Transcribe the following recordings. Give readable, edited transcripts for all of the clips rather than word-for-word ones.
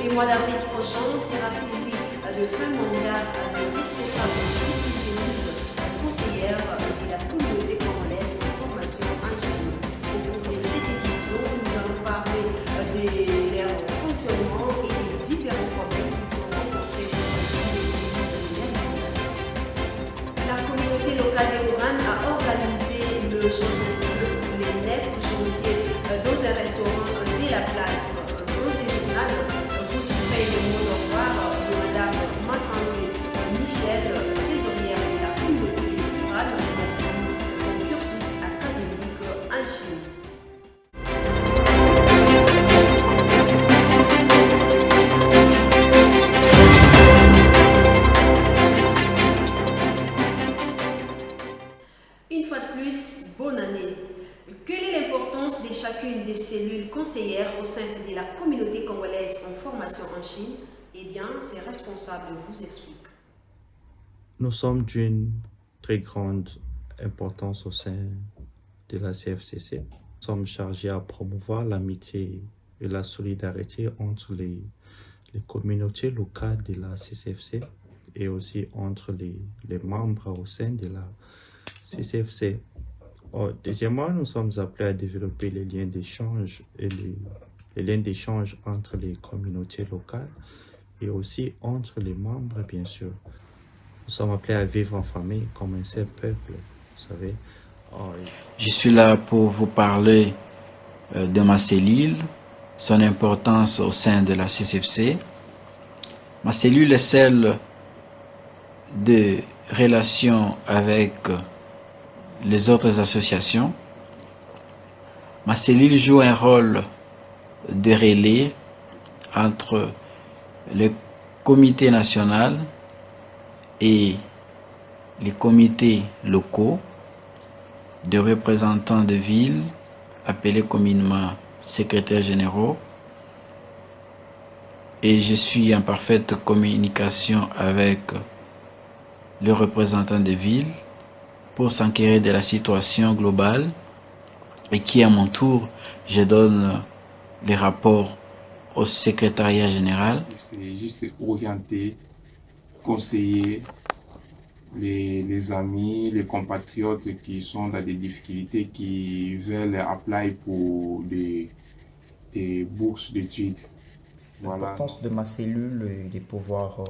Le mois d'avril prochain sera celui de fin mandat de responsables de toutes les cellules conseillères de la communauté congolaise en formation en Chine. Au cours de cette édition, nous allons parler de leur fonctionnement et des différents problèmes qu'ils ont rencontrés la communauté locale de Wuhan a organisé le changement le 9 janvier dans un restaurant de la place. Dans ce journal, vous suivrez le mot au revoir de Madame Massanzé Michel, trésorière de la communauté de Wuhan, qui a fini son cursus académique en Chine. Une fois de plus, bonne année. Quelle est l'importance de chacune des cellules conseillères au sein de la communauté congolaise en formation en Chine? Eh bien, ses responsables vous expliquent. Nous sommes d'une très grande importance au sein de la CFCC. Nous sommes chargés à promouvoir l'amitié et la solidarité entre les communautés locales de la CCFC et aussi entre les membres au sein de la CCFC. Deuxièmement, nous sommes appelés à développer les liens d'échange et les liens d'échange entre les communautés locales et aussi entre les membres, bien sûr. Nous sommes appelés à vivre en famille comme un seul peuple, vous savez. Je suis là pour vous parler de ma cellule, son importance au sein de la CCFC. Ma cellule est celle de relation avec les autres associations. Ma cellule joue un rôle de relais entre le comité national et les comités locaux de représentants de villes, appelés communément secrétaires généraux. Et je suis en parfaite communication avec les représentants de villes pour s'enquérir de la situation globale et qui, à mon tour, je donne les rapports au secrétariat général. C'est juste orienter, conseiller les amis, les compatriotes qui sont dans des difficultés, qui veulent apply pour des bourses d'études. Voilà. L'importance de ma cellule est de pouvoir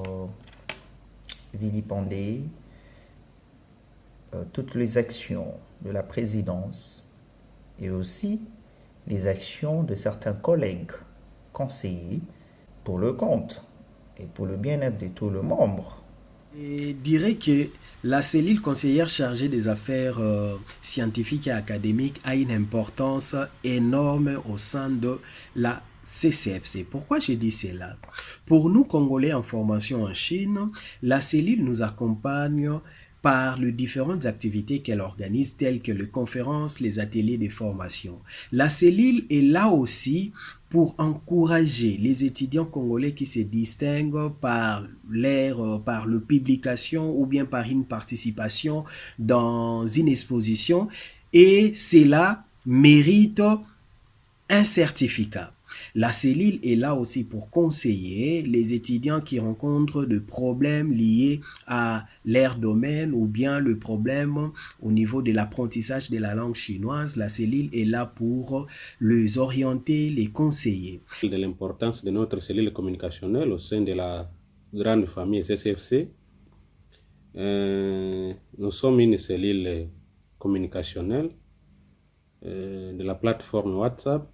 vilipender toutes les actions de la présidence et aussi les actions de certains collègues conseillers pour le compte et pour le bien-être de tous les membres. Je dirais que la cellule conseillère chargée des affaires scientifiques et académiques a une importance énorme au sein de la CCFC. Pourquoi je dis cela? Pour nous, Congolais en formation en Chine, la cellule nous accompagne par les différentes activités qu'elle organise, telles que les conférences, les ateliers de formation. La cellule est là aussi pour encourager les étudiants congolais qui se distinguent par par leur publication ou bien par une participation dans une exposition, et cela mérite un certificat. La cellule est là aussi pour conseiller les étudiants qui rencontrent des problèmes liés à leur domaine ou bien le problème au niveau de l'apprentissage de la langue chinoise. La cellule est là pour les orienter, les conseiller. De l'importance de notre cellule communicationnelle au sein de la grande famille CCFC. Nous sommes une cellule communicationnelle de la plateforme WhatsApp.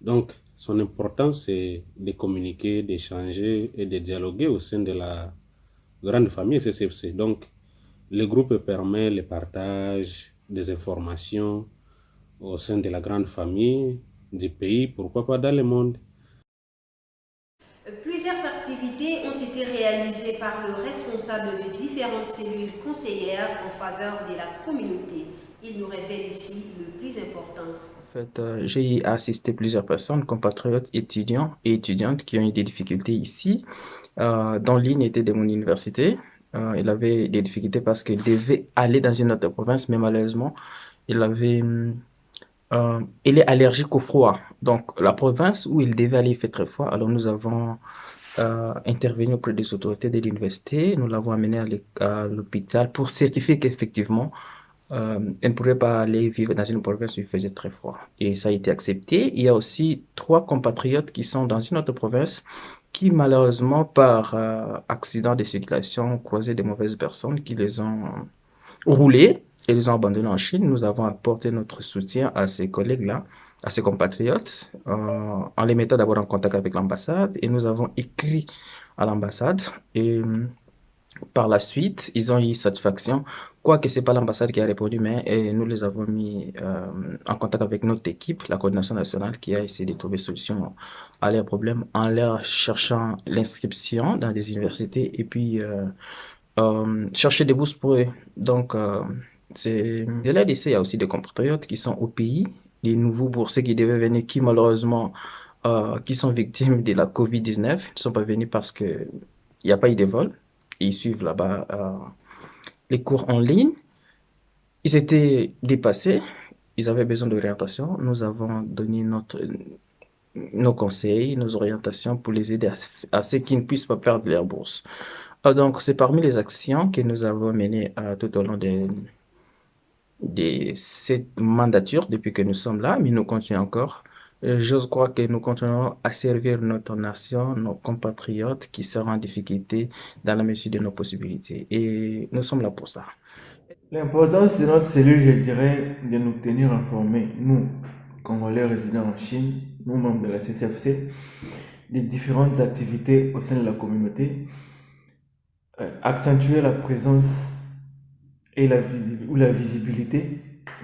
Donc, son importance, c'est de communiquer, d'échanger et de dialoguer au sein de la grande famille CCFC. Donc, le groupe permet le partage des informations au sein de la grande famille du pays, pourquoi pas dans le monde. Plusieurs activités ont été réalisées par le responsable de différentes cellules conseillères en faveur de la communauté. Il nous révèle ici le plus important. En fait, j'ai assisté plusieurs personnes, compatriotes, étudiants et étudiantes qui ont eu des difficultés ici. Dont l'une était de mon université. Il avait des difficultés parce qu'il devait aller dans une autre province, mais malheureusement, il avait il est allergique au froid. Donc, la province où il devait aller, il fait très froid. Alors, nous avons intervenu auprès des autorités de l'université. Nous l'avons amené à l'hôpital pour certifier qu'effectivement, elle ne pourrait pas aller vivre dans une province où il faisait très froid. Et ça a été accepté. Il y a aussi 3 compatriotes qui sont dans une autre province qui, malheureusement, par accident de circulation, ont croisé des mauvaises personnes qui les ont roulés et les ont abandonnés en Chine. Nous avons apporté notre soutien à ces collègues-là, à ces compatriotes, en les mettant d'abord en contact avec l'ambassade et nous avons écrit à l'ambassade et par la suite, ils ont eu satisfaction, quoique c'est pas l'ambassade qui a répondu, mais nous les avons mis en contact avec notre équipe, la coordination nationale, qui a essayé de trouver solution à leurs problèmes en leur cherchant l'inscription dans des universités et puis chercher des bourses pour eux. Donc, c'est de là d'essai, il y a aussi des compatriotes qui sont au pays, les nouveaux boursiers qui devaient venir, qui malheureusement, qui sont victimes de la COVID-19, ne sont pas venus parce que il n'y a pas eu de vol. Ils suivent là-bas les cours en ligne. Ils étaient dépassés, ils avaient besoin d'orientation. Nous avons donné nos conseils, nos orientations pour les aider à ce qu'ils ne puissent pas perdre leur bourse. Donc, c'est parmi les actions que nous avons menées tout au long de cette mandature depuis que nous sommes là, mais nous continuons encore. J'ose croire que nous continuerons à servir notre nation, nos compatriotes qui seront en difficulté dans la mesure de nos possibilités. Et nous sommes là pour ça. L'importance de notre cellule, je dirais, de nous tenir informés, nous, Congolais résidant en Chine, nous, membres de la CCFC, des différentes activités au sein de la communauté, accentuer la présence et la visibilité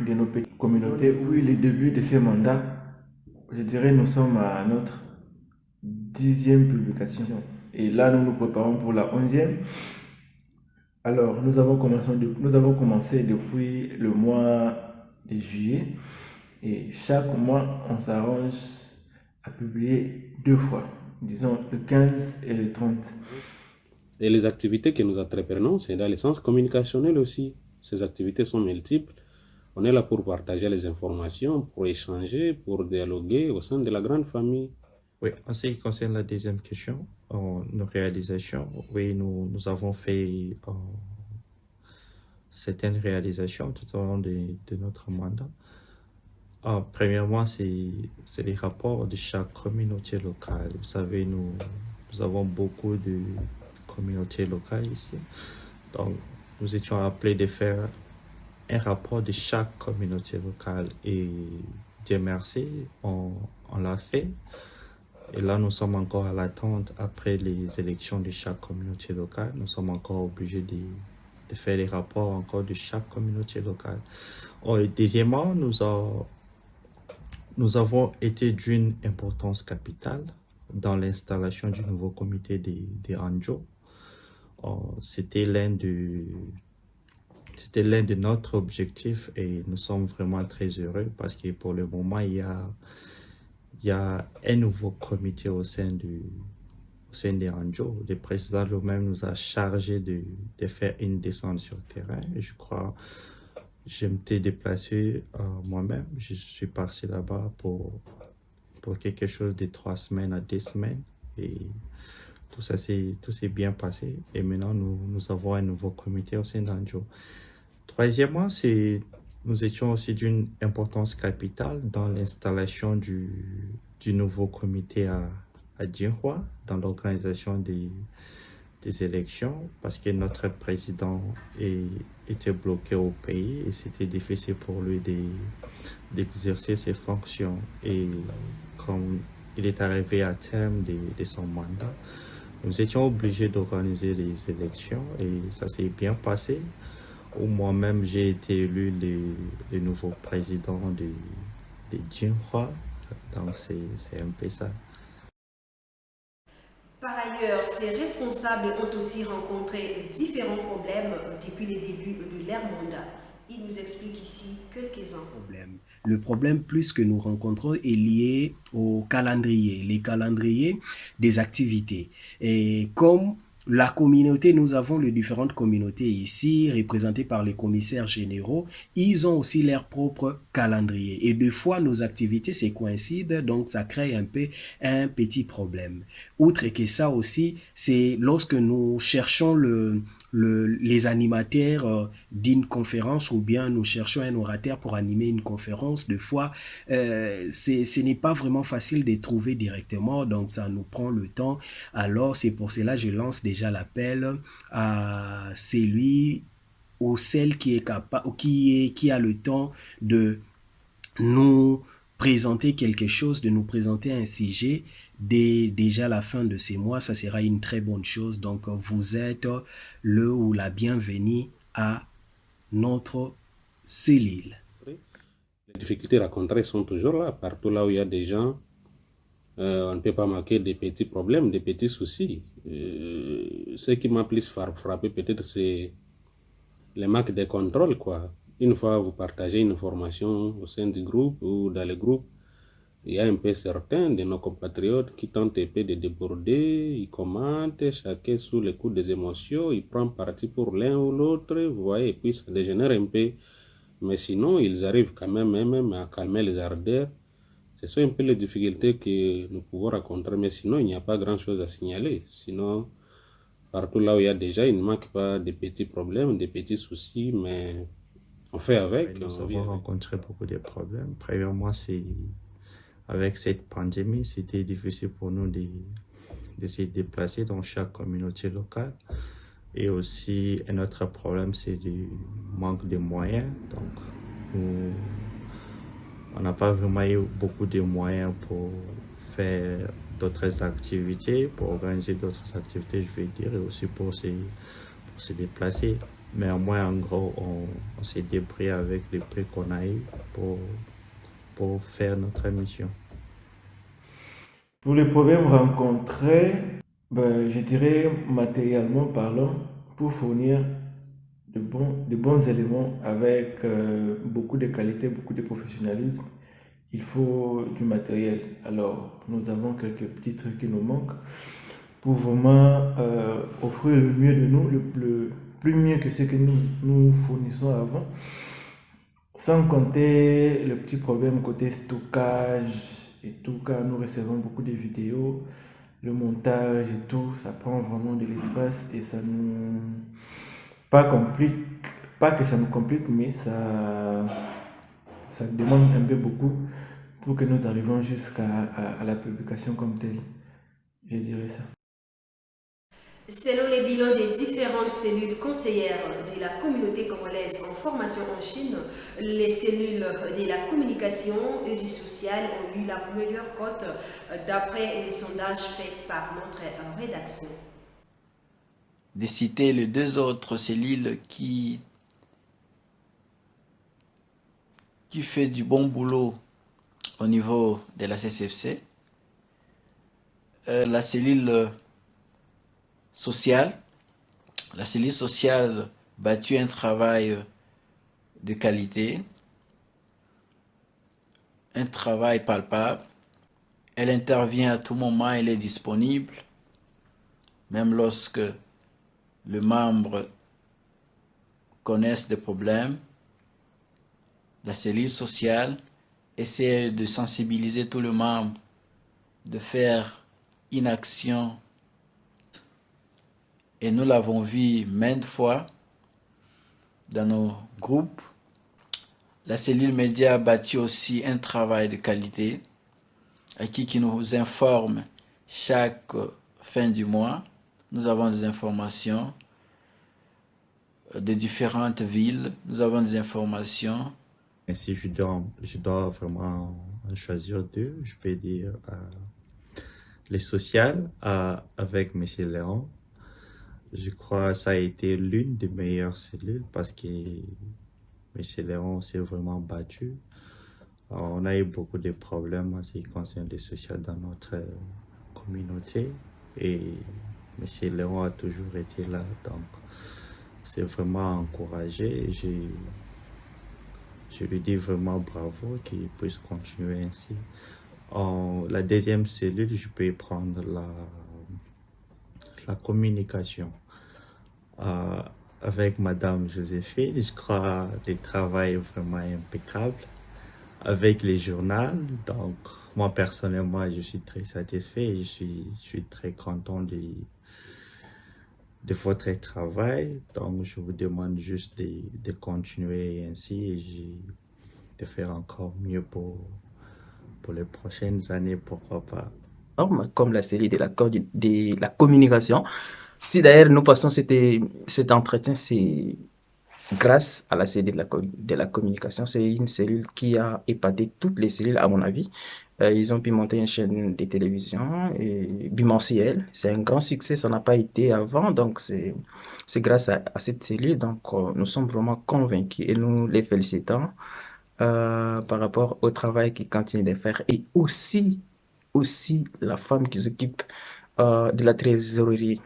de nos petites communautés. Depuis le début de ce mandat, je dirais nous sommes à notre 10e publication. Et là, nous nous préparons pour la 11e. Alors, nous avons commencé depuis le mois de juillet. Et chaque mois, on s'arrange à publier 2 fois, disons le 15 et le 30. Et les activités que nous entreprenons, c'est dans le sens communicationnel aussi. Ces activités sont multiples. On est là pour partager les informations, pour échanger, pour dialoguer au sein de la grande famille. Oui, en ce qui concerne la deuxième question, nos réalisations, oui, nous avons fait certaines réalisations tout au long de notre mandat. Premièrement, c'est les rapports de chaque communauté locale. Vous savez, nous avons beaucoup de communautés locales ici. Donc, nous étions appelés de faire un rapport de chaque communauté locale et Dieu merci, on l'a fait. Et là, nous sommes encore à l'attente après les élections de chaque communauté locale. Nous sommes encore obligés de faire les rapports encore de chaque communauté locale. Et deuxièmement, nous avons été d'une importance capitale dans l'installation du nouveau comité de Anjo. C'était l'un de notre objectif et nous sommes vraiment très heureux parce que pour le moment, il y a un nouveau comité au sein de Anjo. Le président lui-même nous a chargé de faire une descente sur le terrain. Et je crois, je m'étais déplacé moi-même. Je suis parti là-bas pour quelque chose de 3 semaines à 2 semaines. Et tout s'est bien passé. Et maintenant, nous avons un nouveau comité au sein d'Anjo. Troisièmement, nous étions aussi d'une importance capitale dans l'installation du nouveau comité à Jinhua, dans l'organisation des élections, parce que notre président était bloqué au pays et c'était difficile pour lui d'exercer ses fonctions. Et comme il est arrivé à terme de son mandat, nous étions obligés d'organiser les élections et ça s'est bien passé. Moi-même, j'ai été élu le nouveau président de Jinhua. Donc, c'est un peu ça. Par ailleurs, ces responsables ont aussi rencontré différents problèmes depuis les débuts de leur mandat. Ils nous expliquent ici quelques-uns. Le problème plus que nous rencontrons est lié au calendrier, les calendriers des activités. Et comme la communauté, nous avons les différentes communautés ici, représentées par les commissaires généraux. Ils ont aussi leur propre calendrier. Et des fois, nos activités se coïncident, donc ça crée un peu un petit problème. Outre que ça aussi, c'est lorsque nous cherchons les animateurs d'une conférence ou bien nous cherchons un orateur pour animer une conférence, des fois, ce n'est pas vraiment facile de trouver directement, donc ça nous prend le temps. Alors, c'est pour cela que je lance déjà l'appel à celui ou celle qui est capable, qui a le temps de nous présenter quelque chose, de nous présenter un sujet dès déjà la fin de ces mois. Ça sera une très bonne chose. Donc, vous êtes le ou la bienvenue à notre cellule. Les difficultés rencontrées sont toujours là. Partout là où il y a des gens, on ne peut pas manquer des petits problèmes, des petits soucis. Ce qui m'a plus frappé peut-être, c'est le manque de contrôle, quoi. Une fois vous partagez une information au sein du groupe ou dans le groupe, il y a un peu certains de nos compatriotes qui tentent un peu de déborder, ils commentent, chacun sous le coup des émotions, il prend parti pour l'un ou l'autre, vous voyez, et puis ça dégénère un peu. Mais sinon, ils arrivent quand même à calmer les ardeurs. Ce sont un peu les difficultés que nous pouvons rencontrer, mais sinon, il n'y a pas grand-chose à signaler. Sinon, partout là où il y a déjà, il ne manque pas de petits problèmes, des petits soucis, mais on fait avec. Nous avons rencontré beaucoup de problèmes. Premièrement, c'est avec cette pandémie, c'était difficile pour nous de se déplacer dans chaque communauté locale. Et aussi, un autre problème, c'est le manque de moyens. Donc, on n'a pas vraiment eu beaucoup de moyens pour faire d'autres activités, pour organiser d'autres activités, je vais dire, et aussi pour se déplacer. Mais au moins, en gros, on s'est débrouillé avec les prix qu'on a eu pour faire notre mission. Pour les problèmes rencontrés, je dirais matériellement parlant, pour fournir de bons éléments avec beaucoup de qualité, beaucoup de professionnalisme, il faut du matériel. Alors, nous avons quelques petits trucs qui nous manquent pour vraiment offrir le mieux de nous, le plus mieux que ce que nous fournissons avant. Sans compter le petit problème côté stockage et tout, car nous recevons beaucoup de vidéos, le montage et tout, ça prend vraiment de l'espace et ça nous... Pas que ça nous complique, mais ça demande un peu beaucoup pour que nous arrivions jusqu'à la publication comme telle. Je dirais ça. Selon les bilans des différentes cellules conseillères de la communauté congolaise en formation en Chine, les cellules de la communication et du social ont eu la meilleure cote d'après les sondages faits par notre rédaction. De citer les deux autres cellules qui fait du bon boulot au niveau de la CCFC, la cellule sociale. La cellule sociale battu un travail de qualité, un travail palpable. Elle intervient à tout moment, elle est disponible, même lorsque les membres connaissent des problèmes. La cellule sociale essaie de sensibiliser tous les membres, de faire une action. Et nous l'avons vu maintes fois dans nos groupes. La cellule média a bâti aussi un travail de qualité qui nous informe chaque fin du mois. Nous avons des informations de différentes villes. Nous avons des informations. Et si je dois vraiment choisir deux, je peux dire les sociales avec M. Léon. Je crois que ça a été l'une des meilleures cellules parce que M. Léon s'est vraiment battu. On a eu beaucoup de problèmes en ce qui concerne les sociales dans notre communauté et M. Léon a toujours été là. Donc, c'est vraiment encouragé et je lui dis vraiment bravo qu'il puisse continuer ainsi. La deuxième cellule, je peux prendre la communication. Avec Madame Joséphine, je crois le travail vraiment impeccable avec les journaux. Donc, moi personnellement, je suis très satisfait et je suis très content de votre travail. Donc, je vous demande juste de continuer ainsi et de faire encore mieux pour les prochaines années, pourquoi pas. Comme la série de la communication. Si d'ailleurs nous passons cet entretien, c'est grâce à la cellule de la communication. C'est une cellule qui a épaté toutes les cellules, à mon avis. Ils ont pu monter une chaîne de télévision bimensuelle. C'est un grand succès, ça n'a pas été avant. Donc, c'est grâce à cette cellule. Donc, nous sommes vraiment convaincus et nous les félicitons par rapport au travail qu'ils continuent de faire. Et aussi la femme qui s'occupe de la trésorerie.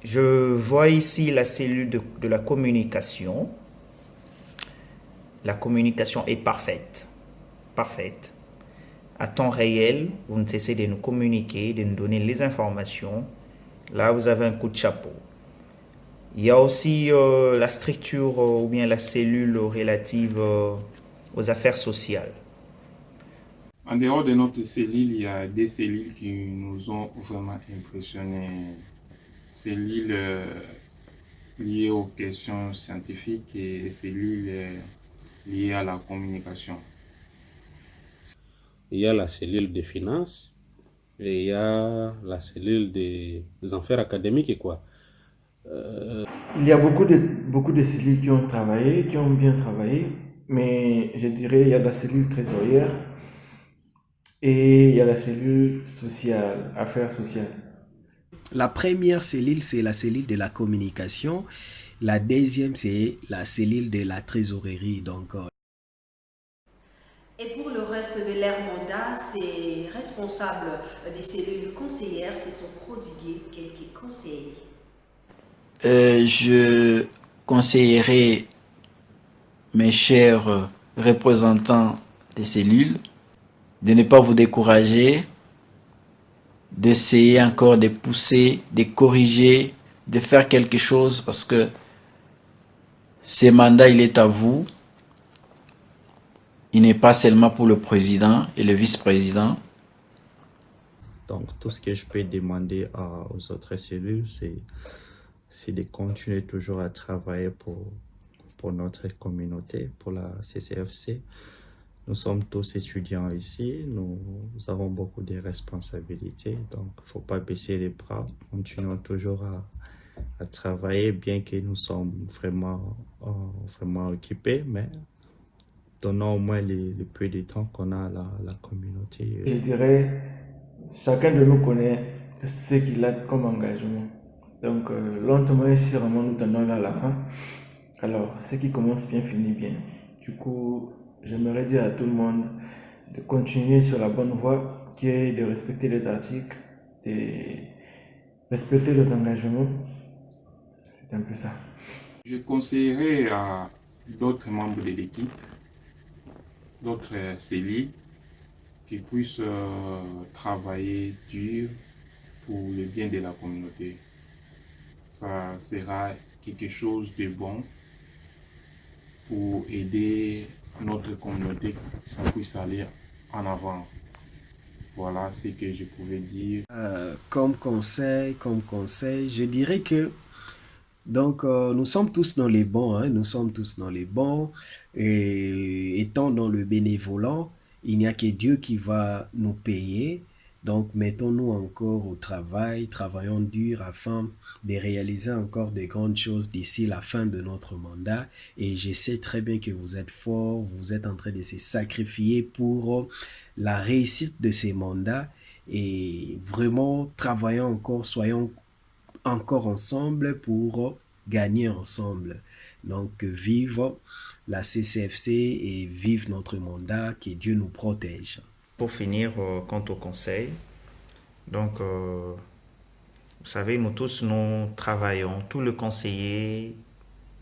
Je vois ici la cellule de la communication. La communication est parfaite. Parfaite. À temps réel, vous ne cessez de nous communiquer, de nous donner les informations. Là, vous avez un coup de chapeau. Il y a aussi la structure ou bien la cellule relative aux affaires sociales. En dehors de notre cellule, il y a des cellules qui nous ont vraiment impressionnés. Cellules liées aux questions scientifiques et cellules liées à la communication. Il y a la cellule des finances et il y a la cellule des affaires académiques et quoi. Il y a beaucoup de cellules qui ont travaillé, qui ont bien travaillé, mais je dirais il y a la cellule trésorière et il y a la cellule sociale, affaires sociales. La première cellule, c'est la cellule de la communication. La deuxième, c'est la cellule de la trésorerie. Donc, Et pour le reste de leur mandat, ces responsables des cellules conseillères se sont prodigués quelques conseils. Je conseillerais mes chers représentants des cellules de ne pas vous décourager, d'essayer encore de pousser, de corriger, de faire quelque chose parce que ce mandat, il est à vous. Il n'est pas seulement pour le président et le vice-président. Donc, tout ce que je peux demander aux autres cellules, c'est de continuer toujours à travailler pour notre communauté, pour la CCFC. Nous sommes tous étudiants ici, nous avons beaucoup de responsabilités, donc il ne faut pas baisser les bras, continuons toujours à travailler, bien que nous sommes vraiment occupés, mais donnons au moins le peu de temps qu'on a à la communauté. Je dirais, chacun de nous connaît ce qu'il a comme engagement. Donc, lentement et sûrement, nous tendons vers la fin. Alors, ce qui commence bien finit bien. Du coup, j'aimerais dire à tout le monde de continuer sur la bonne voie, qui est de respecter les articles, de respecter les engagements. C'est un peu ça. Je conseillerais à d'autres membres de l'équipe, d'autres cellules, qui puissent travailler dur pour le bien de la communauté. Ça sera quelque chose de bon pour aider notre communauté, que ça puisse aller en avant. Voilà ce que je pouvais dire. comme conseil, je dirais que donc nous sommes tous dans les bons, hein, nous sommes tous dans les bons, et étant dans le bénévolat, il n'y a que Dieu qui va nous payer. Donc mettons-nous encore au travail, travaillons dur afin de réaliser encore de grandes choses d'ici la fin de notre mandat. Et je sais très bien que vous êtes forts, vous êtes en train de se sacrifier pour la réussite de ces mandats. Et vraiment, travaillons encore, soyons encore ensemble pour gagner ensemble. Donc, vive la CCFC et vive notre mandat, que Dieu nous protège. Pour finir, quant au conseil, donc, vous savez, nous tous, nous travaillons, tout le conseiller,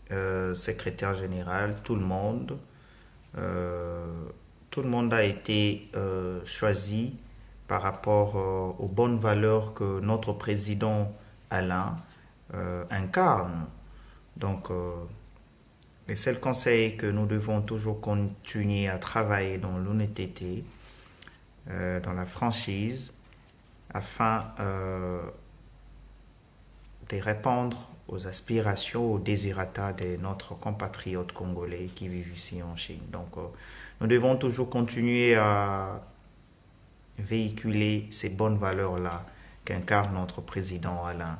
secrétaire général, tout le monde a été choisi par rapport aux bonnes valeurs que notre président Alain incarne. Donc, le seul conseil que nous devons toujours continuer à travailler dans l'honnêteté, dans la franchise, afin de répondre aux aspirations, aux désirata de notre compatriotes congolais qui vivent ici en Chine. Donc, nous devons toujours continuer à véhiculer ces bonnes valeurs-là qu'incarne notre président Alain.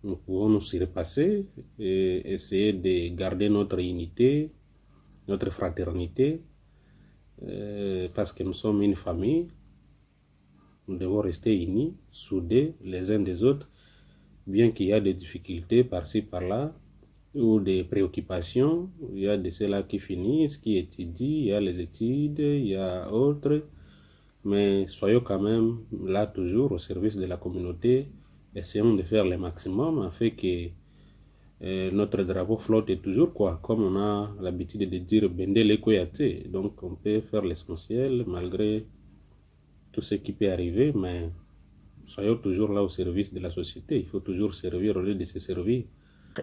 Nous pouvons nous y repasser et essayer de garder notre unité, notre fraternité, parce que nous sommes une famille. Nous devons rester unis, soudés les uns des autres, bien qu'il y a des difficultés par-ci, par-là, ou des préoccupations. Il y a de ceux-là qui finissent, qui étudient, il y a les études, il y a autres. Mais soyons quand même là toujours au service de la communauté. Essayons de faire le maximum afin que notre drapeau flotte toujours, quoi. Comme on a l'habitude de dire Bendele Koyate. Donc on peut faire l'essentiel malgré tout ce qui peut arriver, mais soyons toujours là au service de la société. Il faut toujours servir au lieu de se servir.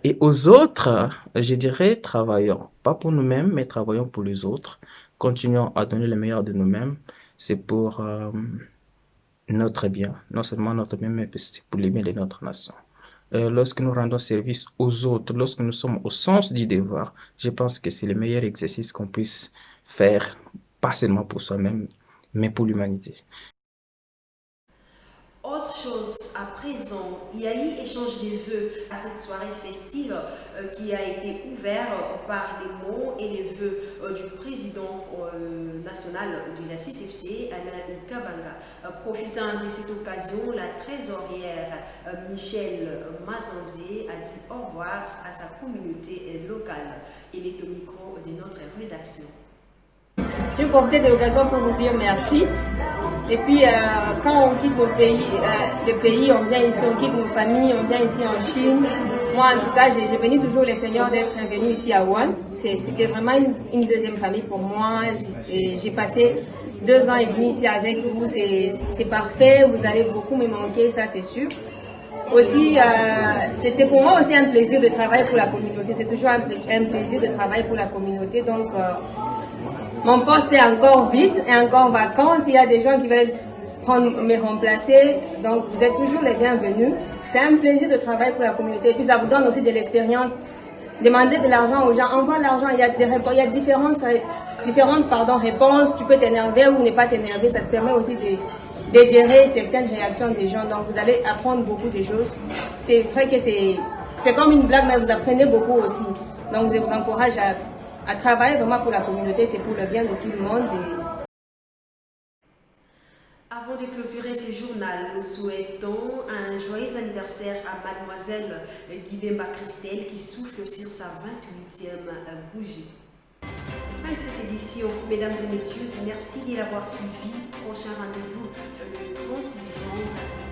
Et aux autres, je dirais, travaillons. Pas pour nous-mêmes, mais travaillons pour les autres. Continuons à donner le meilleur de nous-mêmes. C'est pour notre bien. Non seulement notre bien, mais c'est pour le bien de notre nation. Lorsque nous rendons service aux autres, lorsque nous sommes au sens du devoir, je pense que c'est le meilleur exercice qu'on puisse faire, pas seulement pour soi-même, mais pour l'humanité. Autre chose, à présent, il y a eu échange des vœux à cette soirée festive qui a été ouverte par les mots et les vœux du président national de la CCFC, Alain Kabanga. Profitant de cette occasion, la trésorière Michel Mazanzé a dit au revoir à sa communauté locale. Il est au micro de notre rédaction. Je profite de l'occasion pour vous dire merci. Et puis, quand on quitte le pays, on vient ici, on quitte nos familles, on vient ici en Chine. Moi, en tout cas, j'ai béni toujours les seigneurs d'être venu ici à Wuhan. C'était vraiment une deuxième famille pour moi. J'ai passé 2 ans et demi ici avec vous. C'est parfait. Vous allez beaucoup me manquer, ça c'est sûr. Aussi, c'était pour moi aussi un plaisir de travailler pour la communauté. C'est toujours un plaisir de travailler pour la communauté. Donc, mon poste est encore vide et encore vacant. S'il y a des gens qui veulent me remplacer, donc vous êtes toujours les bienvenus. C'est un plaisir de travailler pour la communauté. Et puis ça vous donne aussi de l'expérience. Demander de l'argent aux gens, envoie l'argent. Il y a différentes réponses. Tu peux t'énerver ou ne pas t'énerver. Ça te permet aussi de gérer certaines réactions des gens. Donc vous allez apprendre beaucoup de choses. C'est vrai que c'est comme une blague, mais vous apprenez beaucoup aussi. Donc je vous encourage à travailler vraiment pour la communauté, c'est pour le bien de tout le monde. Avant de clôturer ce journal, nous souhaitons un joyeux anniversaire à mademoiselle Guibemba Christelle qui souffle sur sa 28e bougie. Fin de cette édition, mesdames et messieurs, merci de l'avoir suivi. Prochain rendez-vous le 30 décembre.